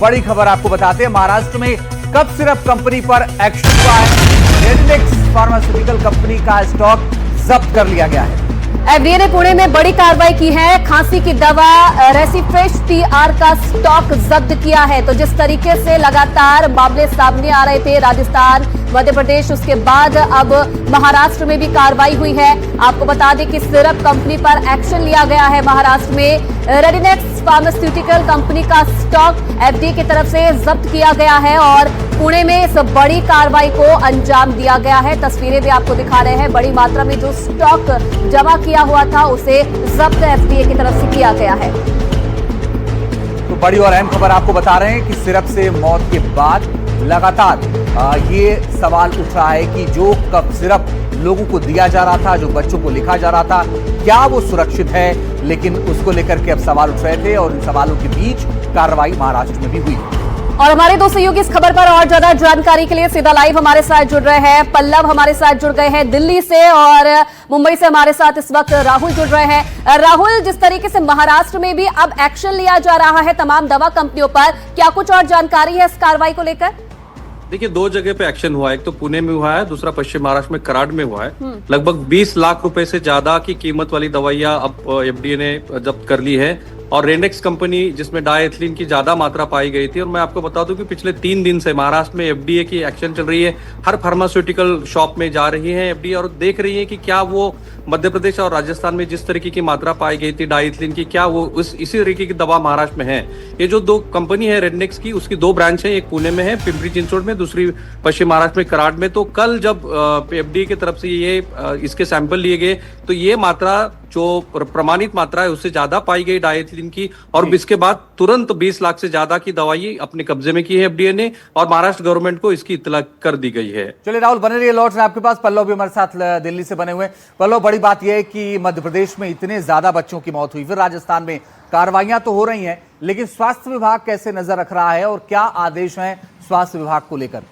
बड़ी खबर आपको बताते हैं, महाराष्ट्र में कफ सिरप कंपनी पर एक्शन हुआ है। रेडिनेक्स फार्मास्यूटिकल कंपनी का स्टॉक जब्त कर लिया गया है। एफडीए ने पुणे में बड़ी कार्रवाई की है। खांसी की दवा रेसिफ्रेश TR का स्टॉक जब्त किया है। तो जिस तरीके से लगातार मामले सामने आ रहे थे, राजस्थान, मध्य प्रदेश, उसके बाद अब महाराष्ट्र में भी कार्रवाई हुई है। आपको बता दें कि सिरप कंपनी पर एक्शन लिया गया है। महाराष्ट्र में रेडिनेक्स फार्मास्यूटिकल कंपनी का स्टॉक एफडीए की तरफ से जब्त किया गया है और पुणे में इस बड़ी कार्रवाई को अंजाम दिया गया है। तस्वीरें भी आपको दिखा रहे हैं। बड़ी मात्रा में जो स्टॉक जमा किया हुआ था उसे जब्त एफडीए की तरफ से किया गया है। तो बड़ी और अहम खबर आपको बता रहे हैं कि सिरप से मौत के बाद लगातार ये सवाल उठ रहा है कि जो कफ सिरप लोगों को दिया जा रहा था, जो बच्चों को लिखा जा रहा था, क्या वो सुरक्षित है? लेकिन उसको लेकर के अब सवाल उठ रहे थे और इन सवालों के बीच कार्रवाई महाराष्ट्र में भी हुई। और हमारे दो सहयोगी इस खबर पर और ज्यादा जानकारी के लिए सीधा लाइव हमारे साथ जुड़ रहे हैं। पल्लव हमारे साथ जुड़ गए हैं दिल्ली से और मुंबई से हमारे साथ इस वक्त राहुल जुड़ रहे हैं। राहुल, जिस तरीके से महाराष्ट्र में भी अब एक्शन लिया जा रहा है तमाम दवा कंपनियों पर, क्या कुछ और जानकारी है इस कार्रवाई को लेकर? देखिए, दो जगह पे एक्शन हुआ है। एक तो पुणे में हुआ है, दूसरा पश्चिम महाराष्ट्र में कराड में हुआ है। लगभग 20 लाख रुपए से ज्यादा की कीमत वाली दवाइयां अब एफडीए ने जब्त कर ली है। और रेनेक्स कंपनी, जिसमें डायथिलीन की ज्यादा मात्रा पाई गई थी। और मैं आपको बता दूं कि पिछले 3 दिन से महाराष्ट्र में एफडीए की एक्शन चल रही है। हर फार्मास्यूटिकल शॉप में जा रही है एफडीए और देख रही है कि क्या वो मध्य प्रदेश और राजस्थान में जिस तरीके की मात्रा पाई गई थी डायथिलीन की, क्या वो इसी तरीके की दवा महाराष्ट्र में है। ये जो दो कंपनी है रेडनेक्स की, उसकी 2 ब्रांच है। एक पुणे में है, पिंपरी चिंचवड में, दूसरी पश्चिम महाराष्ट्र में कराड में। तो कल जब एफडीए की तरफ से ये इसके सैंपल लिए गए तो ये मात्रा जो प्रमाणित मात्रा है उससे ज्यादा पाई गई डायथिलीन की। और इसके बाद तुरंत 20 लाख से ज्यादा की दवाई अपने कब्जे में की है एफडीए ने और महाराष्ट्र गवर्नमेंट को इसकी इत्तला कर दी गई है। चलिए राहुल, बने रहिए, लौट रहे आपके पास। पल्लव भी हमारे साथ दिल्ली से बने हुए। पल्लव, बड़ी बात यह है कि मध्य प्रदेश में इतने ज्यादा बच्चों की मौत हुई, फिर राजस्थान में कार्रवाइयां तो हो रही हैं, लेकिन स्वास्थ्य विभाग कैसे नजर रख रहा है और क्या आदेश हैं स्वास्थ्य विभाग को लेकर?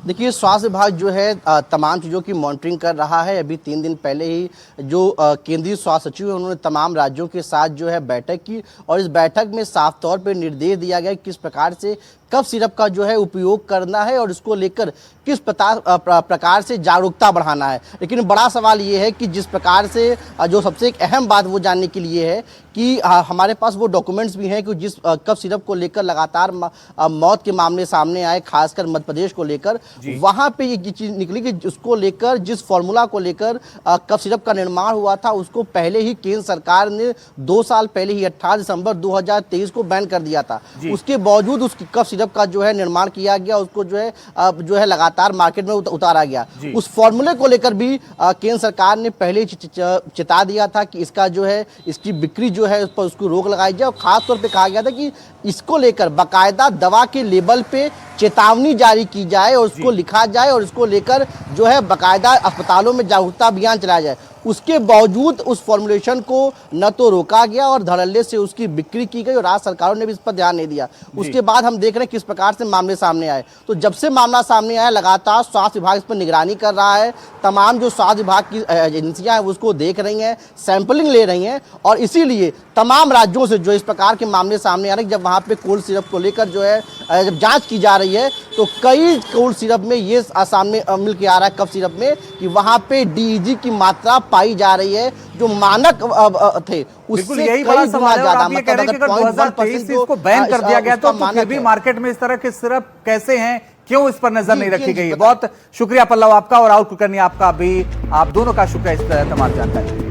देखिए, स्वास्थ्य विभाग जो है तमाम चीज़ों की मॉनिटरिंग कर रहा है। अभी 3 दिन पहले ही जो केंद्रीय स्वास्थ्य सचिव है उन्होंने तमाम राज्यों के साथ जो है बैठक की और इस बैठक में साफ तौर पे निर्देश दिया गया किस प्रकार से कफ सिरप का जो है उपयोग करना है और इसको लेकर किस प्रकार से जागरूकता बढ़ाना है। लेकिन बड़ा सवाल ये है कि जिस प्रकार से जो सबसे एक अहम बात वो जानने के लिए है कि हमारे पास वो डॉक्यूमेंट्स भी हैं कि जिस कफ सिरप को लेकर लगातार मौत के मामले सामने आए, खासकर मध्य प्रदेश को लेकर, वहाँ पे ये चीज़ निकली कि उसको लेकर, जिस फॉर्मूला को लेकर कफ सिरप का निर्माण हुआ था, उसको पहले ही केंद्र सरकार ने 2 साल पहले ही 18 दिसंबर 2023 को बैन कर दिया था। उसके बावजूद उस कफ सिरप का जो है निर्माण किया गया, उसको जो है लगातार मार्केट में उतारा गया। उस फॉर्मूले को लेकर भी केंद्र सरकार ने पहले चिता दिया था कि इसका जो है इसकी बिक्री जो है उस पर उसको रोक लगाई जाए और खास तौर पे कहा गया था कि इसको लेकर बाकायदा दवा के लेबल पे चेतावनी जारी की जाए और उसको लिखा जाए और इसको लेकर जो है बाकायदा अस्पतालों में जागरूकता अभियान चलाया जाए। उसके बावजूद उस फॉर्मुलेशन को न तो रोका गया और धड़ल्ले से उसकी बिक्री की गई और राज्य सरकारों ने भी इस पर ध्यान नहीं दिया। उसके बाद हम देख रहे हैं किस प्रकार से मामले सामने आए। तो जब से मामला सामने आया, लगातार स्वास्थ्य विभाग इस पर निगरानी कर रहा है। तमाम जो स्वास्थ्य विभाग की एजेंसियां हैं उसको देख रही हैं, सैंपलिंग ले रही हैं और इसीलिए तमाम राज्यों से जो इस प्रकार के मामले सामने आ रहे हैं, जब वहाँ पे कोल्ड सिरप को लेकर जो है जब जाँच की जा रही है तो कई कोल्ड सिरप में ये सामने मिल के आ रहा है कफ सिरप में कि वहाँ पे DEG की मात्रा पाई जा रही है जो मानक थे उससे यही बड़ा सवाल है। आप ये कह रहे हैं कि अगर 2023 से इसको बैन कर दिया गया तो फिर भी मार्केट में इस तरह के सिरप कैसे हैं, क्यों इस पर नजर नहीं रखी गई है? बहुत शुक्रिया पल्लव आपका और राहुल कुलकर्णी आपका भी, आप दोनों का शुक्रिया इस तमाम जानकारी।